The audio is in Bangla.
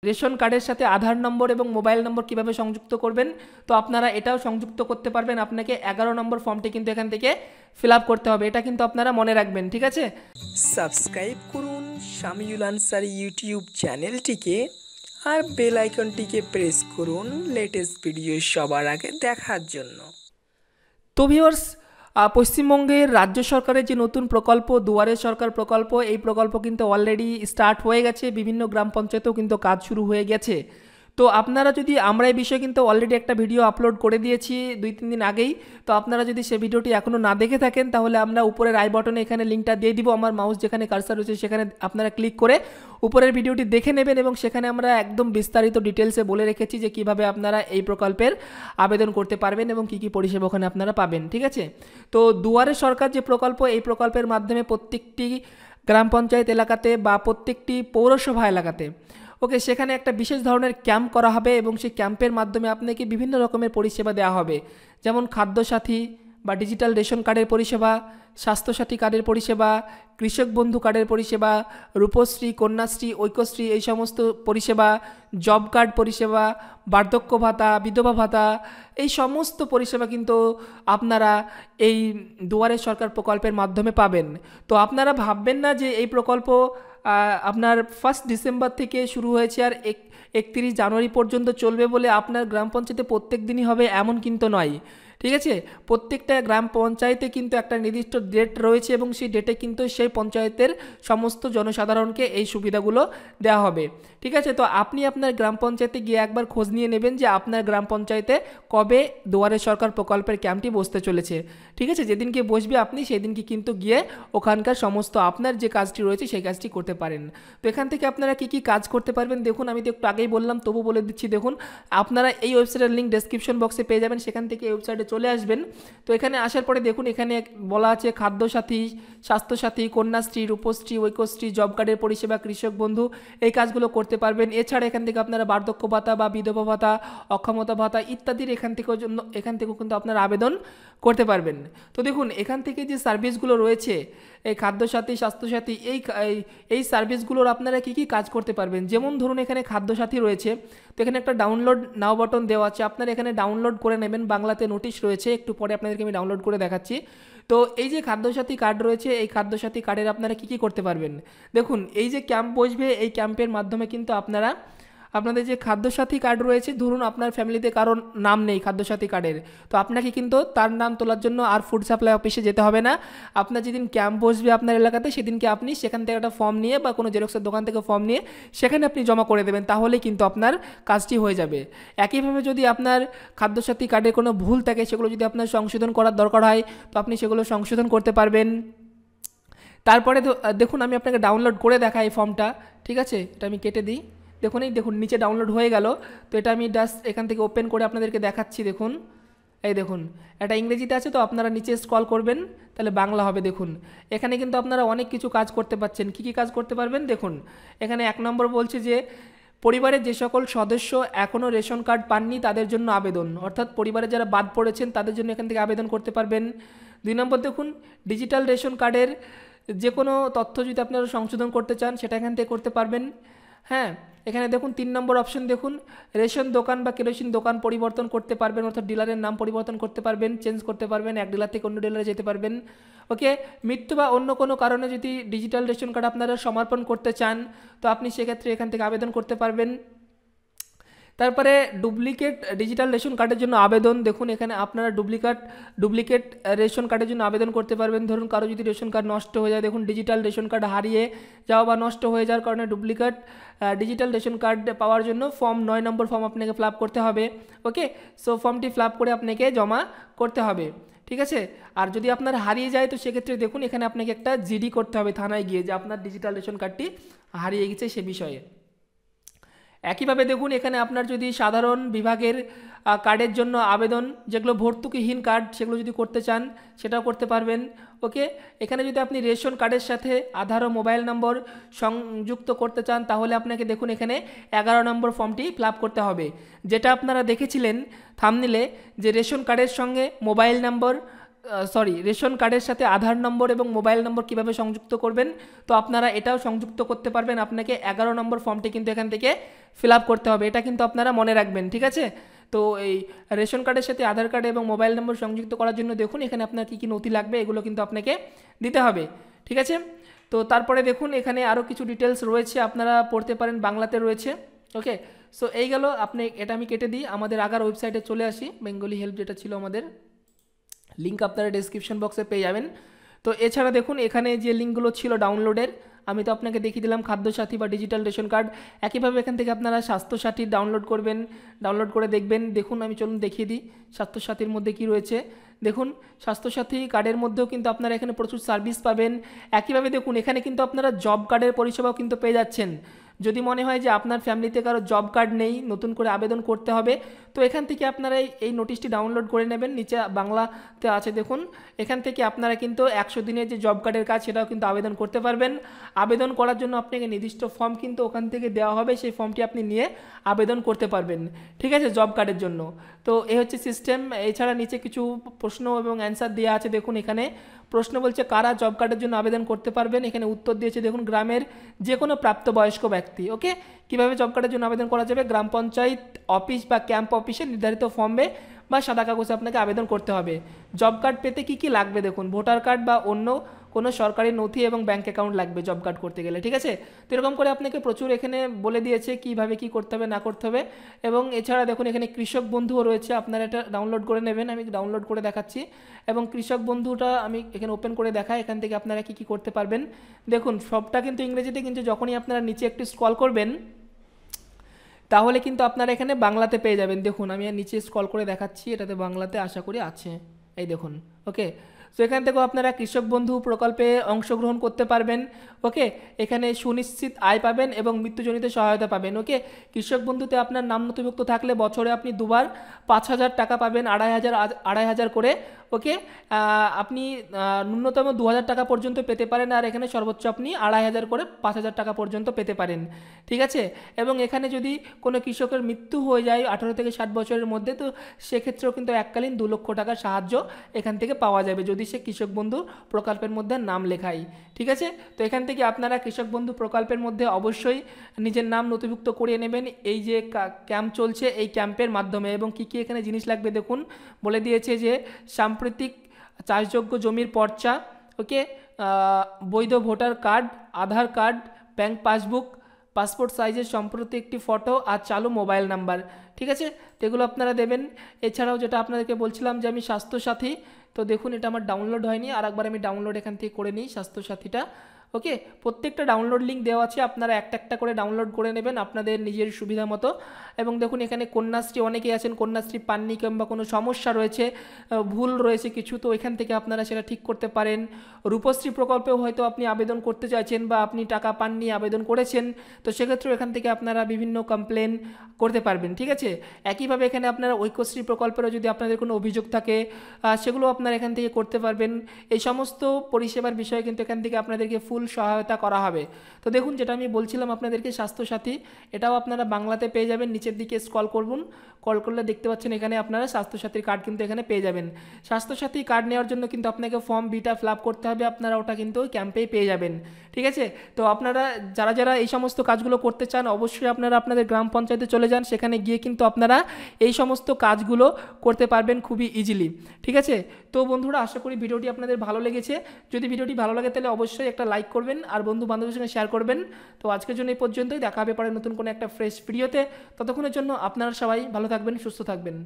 রেশন কার্ডের সাথে আধার নম্বর এবং মোবাইল নম্বর কিভাবে সংযুক্ত করবেন, তো আপনারা এটাও সংযুক্ত করতে পারবেন। আপনাকে 11 নম্বর ফর্মটি কিন্তু এখান থেকে ফিল আপ করতে হবে, এটা কিন্তু আপনারা মনে রাখবেন, ঠিক আছে। সাবস্ক্রাইব করুন শামিউল আনসারী ইউটিউব চ্যানেলটিকে আর বেল আইকনটিকে প্রেস করুন লেটেস্ট ভিডিও সবার আগে দেখার জন্য। তো ভিউয়ার্স, পশ্চিমবঙ্গের রাজ্য সরকারের যে নতুন প্রকল্প দুয়ারে সরকার প্রকল্প, এই প্রকল্প কিন্তু অলরেডি স্টার্ট হয়ে গেছে, বিভিন্ন গ্রাম পঞ্চায়েতেও কিন্তু কাজ শুরু হয়ে গেছে। তো আপনারা যদি, আমরা এই বিষয়ে কিন্তু অলরেডি একটা ভিডিও আপলোড করে দিয়েছি 2-3 দিন আগেই। তো আপনারা যদি সে ভিডিওটি এখনও না দেখে থাকেন, তাহলে আমরা উপরের আই বাটনে এখানে লিঙ্কটা দিয়ে দিব, আমার মাউস যেখানে কার্সার রয়েছে সেখানে আপনারা ক্লিক করে উপরের ভিডিওটি দেখে নেবেন, এবং সেখানে আমরা একদম বিস্তারিত ডিটেলসে বলে রেখেছি যে কিভাবে আপনারা এই প্রকল্পের আবেদন করতে পারবেন এবং কী কী পরিষেবা ওখানে আপনারা পাবেন, ঠিক আছে। তো দুয়ারে সরকার যে প্রকল্প, এই প্রকল্পের মাধ্যমে প্রত্যেকটি গ্রাম পঞ্চায়েত এলাকাতে বা প্রত্যেকটি পৌরসভা এলাকাতে সেখানে একটা বিশেষ ধরনের ক্যাম্প করা হবে, এবং সেই ক্যাম্পের মাধ্যমে আপনাকে বিভিন্ন রকমের পরিষেবা দেওয়া হবে, যেমন খাদ্যসাথী বা ডিজিটাল রেশন কার্ডের পরিষেবা, স্বাস্থ্যসাথী কার্ডের পরিষেবা, কৃষক বন্ধু কার্ডের পরিষেবা, রূপশ্রী, কন্যাশ্রী, ঐক্যশ্রী, এই সমস্ত পরিষেবা, জব কার্ড পরিষেবা, বার্ধক্য ভাতা, বিধবা ভাতা, এই সমস্ত পরিষেবা কিন্তু আপনারা এই দুয়ারে সরকার প্রকল্পের মাধ্যমে পাবেন। তো আপনারা ভাববেন না যে এই প্রকল্প আপনার 1 ডিসেম্বর থেকে শুরু হয়েছে আর 31 জানুয়ারি পর্যন্ত চলবে বলে আপনার গ্রাম পঞ্চায়েতে প্রত্যেক দিনই হবে, এমন কিন্তু নয়, ঠিক আছে। প্রত্যেকটা গ্রাম পঞ্চায়েতে কিন্তু একটা নির্দিষ্ট ডেট রয়েছে, এবং সেই ডেটে কিন্তু সেই পঞ্চায়েতের সমস্ত জনসাধারণকে এই সুবিধাগুলো দেওয়া হবে, ঠিক আছে। তো আপনি আপনার গ্রাম পঞ্চায়েতে গিয়ে একবার খোঁজ নিয়ে নেবেন যে আপনার গ্রাম পঞ্চায়েতে কবে দুয়ারে সরকার প্রকল্পের ক্যাম্পটি বসতে চলেছে, ঠিক আছে। যেদিনকে বসবে আপনি সেদিনকে কিন্তু গিয়ে ওখানকার সমস্ত আপনার যে কাজটি রয়েছে সেই কাজটি করতে পারেন। তো এখান থেকে আপনারা কী কী কাজ করতে পারবেন দেখুন, আমি তো একটু আগেই বললাম, তবু বলে দিচ্ছি। দেখুন, আপনারা এই ওয়েবসাইটের লিঙ্ক ডেসক্রিপশন বক্সে পেয়ে যাবেন, সেখান থেকে এই ওয়েবসাইটে চলে আসবেন। তো এখানে আসার পরে দেখুন, এখানে বলা আছে খাদ্যসাথী, স্বাস্থ্যসাথী, কন্যাশ্রী, রূপশ্রী, ঐক্যশ্রী, জব কার্ডের পরিষেবা, কৃষক বন্ধু, এই কাজগুলো করতে পারবেন। এছাড়া এখান থেকে আপনারা বার্ধক্য ভাতা বা বিধবা ভাতা, অক্ষমতা ভাতা ইত্যাদির এখান থেকেও কিন্তু আপনারা আবেদন করতে পারবেন। তো দেখুন, এখান থেকে যে সার্ভিসগুলো রয়েছে, এই খাদ্যসাথী, স্বাস্থ্যসাথী, এই সার্ভিসগুলোর আপনারা কী কী কাজ করতে পারবেন, যেমন ধরুন এখানে খাদ্যসাথী রয়েছে, তো এখানে একটা ডাউনলোড নাও বাটন দেওয়া আছে, আপনারা এখানে ডাউনলোড করে নেবেন, বাংলাতে নোটিশ রয়েছে, একটু পরে আপনাদেরকে আমি ডাউনলোড করে দেখাচ্ছি। তো এই যে খাদ্যসাথী কার্ড রয়েছে, এই খাদ্যসাথী কার্ডের আপনারা কী কী করতে পারবেন দেখুন, এই যে ক্যাম্প বসবে, এই ক্যাম্পের মাধ্যমে কিন্তু আপনারা আপনাদের যে খাদ্যসাথী কার্ড রয়েছে, ধরুন আপনার ফ্যামিলিতে কারোর নাম নেই খাদ্যসাথী কার্ডের, তো আপনাকে কিন্তু তার নাম তোলার জন্য আর ফুড সাপ্লাই অফিসে যেতে হবে না। আপনার যেদিন ক্যাম্প বসবে আপনার এলাকাতে, সেদিনকে আপনি সেখান থেকে একটা ফর্ম নিয়ে বা কোনো জেরক্সের দোকান থেকে ফর্ম নিয়ে সেখানে আপনি জমা করে দেবেন, তাহলেই কিন্তু আপনার কাজটি হয়ে যাবে। একইভাবে যদি আপনার খাদ্যসাথী কার্ডে কোনো ভুল থাকে, সেগুলো যদি আপনার সংশোধন করার দরকার হয়, তো আপনি সেগুলো সংশোধন করতে পারবেন। তারপরে দেখুন, আমি আপনাকে ডাউনলোড করে দেখাই এই ফর্মটা, ঠিক আছে। এটা আমি কেটে দিই, দেখুন এই দেখুন নিচে ডাউনলোড হয়ে গেল। তো এটা আমি জাস্ট এখান থেকে ওপেন করে আপনাদেরকে দেখাচ্ছি। দেখুন, এই দেখুন, এটা ইংরেজিতে আছে, তো আপনারা নিচে স্ক্রল করবেন, তাহলে বাংলা হবে। দেখুন, এখানে কিন্তু আপনারা অনেক কিছু কাজ করতে পারছেন। কী কী কাজ করতে পারবেন দেখুন, এখানে 1 নম্বর বলছে যে পরিবারের যে সকল সদস্য এখনও রেশন কার্ড পাননি তাদের জন্য আবেদন, অর্থাৎ পরিবারে যারা বাদ পড়েছেন তাদের জন্য এখান থেকে আবেদন করতে পারবেন। 2 নম্বর দেখুন, ডিজিটাল রেশন কার্ডের যে কোনো তথ্য যদি আপনারা সংশোধন করতে চান, সেটা এখান থেকে করতে পারবেন। হ্যাঁ, এখানে দেখুন 3 নম্বর অপশন, দেখুন রেশন দোকান বা কেরোসিন দোকান পরিবর্তন করতে পারবেন, অর্থাৎ ডিলারের নাম পরিবর্তন করতে পারবেন, চেঞ্জ করতে পারবেন, এক ডিলার থেকে অন্য ডিলারে যেতে পারবেন। মৃত্যু বা অন্য কোনো কারণে যদি ডিজিটাল রেশন কার্ড আপনারা সমর্পণ করতে চান, তো আপনি সেক্ষেত্রে এখান থেকে আবেদন করতে পারবেন। তারপরে ডুপ্লিকেট ডিজিটাল রেশন কার্ডের জন্য আবেদন, দেখুন এখানে আপনারা ডুপ্লিকেট রেশন কার্ডের জন্য আবেদন করতে পারবেন। ধরুন কারো যদি রেশন কার্ড নষ্ট হয়ে যায়, দেখুন ডিজিটাল রেশন কার্ড হারিয়ে যাওয়া বা নষ্ট হয়ে যাওয়ার কারণে ডুপ্লিকেট ডিজিটাল রেশন কার্ড পাওয়ার জন্য ফর্ম 9 নম্বর ফর্ম আপনাকে ফিল আপ করতে হবে। সো ফর্মটি ফিল আপ করে আপনাকে জমা করতে হবে, ঠিক আছে। আর যদি আপনার হারিয়ে যায়, তো সেক্ষেত্রে দেখুন এখানে আপনাকে একটা জিডি করতে হবে থানায় গিয়ে, যে আপনার ডিজিটাল রেশন কার্ডটি হারিয়ে গেছে সে বিষয়ে। একইভাবে দেখুন, এখানে আপনার যদি সাধারণ বিভাগের কার্ডের জন্য আবেদন, যেগুলো ভর্তুকিহীন কার্ড, সেগুলো যদি করতে চান সেটাও করতে পারবেন। এখানে যদি আপনি রেশন কার্ডের সাথে আধার ও মোবাইল নম্বর সংযুক্ত করতে চান, তাহলে আপনাকে দেখুন এখানে 11 নম্বর ফর্মটি ফিল আপ করতে হবে, যেটা আপনারা দেখেছিলেন থাম্বনেইলে, যে রেশন কার্ডের সঙ্গে মোবাইল নম্বর রেশন কার্ডের সাথে আধার নম্বর এবং মোবাইল নম্বর কিভাবে সংযুক্ত করবেন, তো আপনারা এটাও সংযুক্ত করতে পারবেন। আপনাকে 11 নম্বর ফর্মটি কিন্তু এখান থেকে ফিল আপ করতে হবে, এটা কিন্তু আপনারা মনে রাখবেন, ঠিক আছে। তো এই রেশন কার্ডের সাথে আধার কার্ড এবং মোবাইল নম্বর সংযুক্ত করার জন্য দেখুন এখানে আপনার কী কী নথি লাগবে, এগুলো কিন্তু আপনাকে দিতে হবে, ঠিক আছে। তো তারপরে দেখুন এখানে আরও কিছু ডিটেলস রয়েছে, আপনারা পড়তে পারেন, বাংলাতে রয়েছে। ওকে, সো এই গেল, আপনি এটা আমি কেটে দিই, আমাদের আগার ওয়েবসাইটে চলে আসি, বেঙ্গলি হেল্প যেটা ছিল আমাদের, লিঙ্ক আপনারা ডেসক্রিপশন বক্সে পেয়ে যাবেন। তো এছাড়া দেখুন এখানে যে লিঙ্কগুলো ছিল ডাউনলোডের, আমি তো আপনাকে দেখিয়ে দিলাম খাদ্যসাথী বা ডিজিটাল রেশন কার্ড। একইভাবে এখান থেকে আপনারা স্বাস্থ্যসাথী ডাউনলোড করবেন, ডাউনলোড করে দেখবেন। দেখুন আমি চলুন দেখিয়ে দিই স্বাস্থ্যসাথীর মধ্যে কি রয়েছে। দেখুন স্বাস্থ্যসাথী কার্ডের মধ্যেও কিন্তু আপনারা এখানে প্রচুর সার্ভিস পাবেন। একইভাবে দেখুন এখানে কিন্তু আপনারা জব কার্ডের পরিষেবাও কিন্তু পেয়ে যাচ্ছেন। যদি মনে হয় যে আপনার ফ্যামিলিতে কারো জব কার্ড নেই, নতুন করে আবেদন করতে হবে, তো এখান থেকে আপনারা এই নোটিশটি ডাউনলোড করে নেবেন, নিচে বাংলাতে আছে দেখুন। এখান থেকে আপনারা কিন্তু 100 দিনের যে জব কার্ডের কাজ সেটাও কিন্তু আবেদন করতে পারবেন। আবেদন করার জন্য আপনাকে নির্দিষ্ট ফর্ম কিন্তু ওখান থেকে দেওয়া হবে, সেই ফর্মটি আপনি নিয়ে আবেদন করতে পারবেন, ঠিক আছে, জব কার্ডের জন্য। তো এই হচ্ছে সিস্টেম। এছাড়া নিচে কিছু প্রশ্ন এবং অ্যান্সার দেওয়া আছে, দেখুন এখানে প্রশ্ন বলছে কারা জব কার্ডের জন্য আবেদন করতে পারবেন, এখানে উত্তর দিয়েছে দেখুন গ্রামের যে কোনো প্রাপ্তবয়স্ক ব্যক্তি। ওকে, কীভাবে জব কার্ডের জন্য আবেদন করা যাবে, গ্রাম পঞ্চায়েত অফিস বা ক্যাম্প অফিসে নির্ধারিত ফর্মে বা সাদা কাগজে আপনাকে আবেদন করতে হবে। জব কার্ড পেতে কী কী লাগবে দেখুন, ভোটার কার্ড বা অন্য কোনো সরকারি নথি এবং ব্যাঙ্ক অ্যাকাউন্ট লাগবে জব কার্ড করতে গেলে, ঠিক আছে। তো এরকম করে আপনাকে প্রচুর এখানে বলে দিয়েছে কীভাবে কী করতে হবে না করতে হবে। এবং এছাড়া দেখুন এখানে কৃষক বন্ধুও রয়েছে, আপনারা এটা ডাউনলোড করে নেবেন, আমি ডাউনলোড করে দেখাচ্ছি। এবং কৃষক বন্ধুটা আমি এখানে ওপেন করে দেখাই, এখান থেকে আপনারা কী কী করতে পারবেন। দেখুন সবটা কিন্তু ইংরেজিতে, কিন্তু যখনই আপনারা নিচে একটু স্ক্রল করবেন তাহলে কিন্তু আপনারা এখানে বাংলাতে পেয়ে যাবেন। দেখুন আমি নিচে স্ক্রল করে দেখাচ্ছি, এটাতে বাংলাতে আশা করি আছে, এই দেখুন। ওকে, তো এখান থেকেও আপনারা কৃষক বন্ধু প্রকল্পে অংশগ্রহণ করতে পারবেন। ওকে, এখানে সুনিশ্চিত আয় পাবেন এবং মৃত্যুজনিত সহায়তা পাবেন। ওকে, কৃষক বন্ধুতে আপনার নাম নথিভুক্ত থাকলে বছরে আপনি দুবার 5,000 টাকা পাবেন, 2,500 করে। ওকে, আপনি ন্যূনতম 2,000 টাকা পর্যন্ত পেতে পারেন, আর এখানে সর্বোচ্চ আপনি 2,500 করে 5,000 টাকা পর্যন্ত পেতে পারেন, ঠিক আছে। এবং এখানে যদি কোনো কৃষকের মৃত্যু হয়ে যায় 18 থেকে 60 বছরের মধ্যে, তো সেক্ষেত্রেও কিন্তু এককালীন 2 লক্ষ টাকার সাহায্য এখান থেকে পাওয়া যাবে যদি সে কৃষক বন্ধু প্রকল্পের মধ্যে নাম লেখায়, ঠিক আছে। তো এখান থেকে আপনারা কৃষক বন্ধু প্রকল্পের মধ্যে অবশ্যই নিজের নাম নথিভুক্ত করিয়ে নেবেন এই যে ক্যাম্প চলছে এই ক্যাম্পের মাধ্যমে। এবং কী কী এখানে জিনিস লাগবে দেখুন, বলে দিয়েছে যে সাম্প্রতিক চাষযোগ্য জমির পর্চা, ওকে, বৈধ ভোটার কার্ড, আধার কার্ড, ব্যাংক পাসবুক, পাসপোর্ট সাইজের সম্প্রতি একটি ফটো আর চালু মোবাইল নাম্বার, ঠিক আছে, তো এগুলো আপনারা দেবেন। এছাড়াও যেটা আপনাদেরকে বলছিলাম যে আমি স্বাস্থ্যসাথী, তো দেখুন এটা আমার ডাউনলোড হয়নি, আর একবার আমি ডাউনলোড এখান থেকে করে নিই স্বাস্থ্যসাথীটা। ওকে, প্রত্যেকটা ডাউনলোড লিঙ্ক দেওয়া আছে, আপনারা একটা একটা করে ডাউনলোড করে নেবেন আপনাদের নিজের সুবিধা মতো। এবং দেখুন এখানে কন্যাশ্রী, অনেকেই আছেন কন্যাশ্রী পাননি কিংবা কোনো সমস্যা রয়েছে, ভুল রয়েছে কিছু, তো এখান থেকে আপনারা সেটা ঠিক করতে পারেন। রূপশ্রী প্রকল্পেও হয়তো আপনি আবেদন করতে চাইছেন বা আপনি টাকা পাননি, আবেদন করেছেন, তো সেক্ষেত্রেও এখান থেকে আপনারা বিভিন্ন কমপ্লেন করতে পারবেন, ঠিক আছে। একইভাবে এখানে আপনারা ঐক্যশ্রী প্রকল্পেরও যদি আপনাদের কোনো অভিযোগ থাকে সেগুলো আপনারা এখান থেকে করতে পারবেন। এই সমস্ত পরিষেবার বিষয়ে কিন্তু এখান থেকে আপনাদেরকে ফুল সহায়তা করা হবে। তো দেখুন যেটা আমি বলছিলাম আপনাদেরকে স্বাস্থ্যসাথী, এটাও আপনারা বাংলাতে পেয়ে যাবেন, নিচের দিকে স্ক্রল করুন, কল করলে দেখতে পাচ্ছেন এখানে আপনারা স্বাস্থ্যসাথীর কার্ড কিন্তু এখানে পেয়ে যাবেন। স্বাস্থ্যসাথী কার্ড নেওয়ার জন্য কিন্তু আপনাকে ফর্ম বিটা ফিল আপ করতে হবে, আপনারা ওটা কিন্তু ক্যাম্পেই পেয়ে যাবেন, ঠিক আছে। তো আপনারা যারা যারা এই সমস্ত কাজগুলো করতে চান অবশ্যই আপনারা আপনাদের গ্রাম পঞ্চায়েতে চলে যান, সেখানে গিয়ে কিন্তু আপনারা এই সমস্ত কাজগুলো করতে পারবেন খুবই ইজিলি, ঠিক আছে। তো বন্ধুরা আশা করি ভিডিওটি আপনাদের ভালো লেগেছে, যদি ভিডিওটি ভালো লাগে তাহলে অবশ্যই একটা লাইক করবেন আর বন্ধু বান্ধবের সঙ্গে শেয়ার করবেন। তো আজকের জন্য এই পর্যন্তই, দেখা হবে পরে নতুন কোনো একটা ফ্রেশ ভিডিওতে, ততক্ষণের জন্য আপনারা সবাই ভালো থাকবেন, সুস্থ থাকবেন।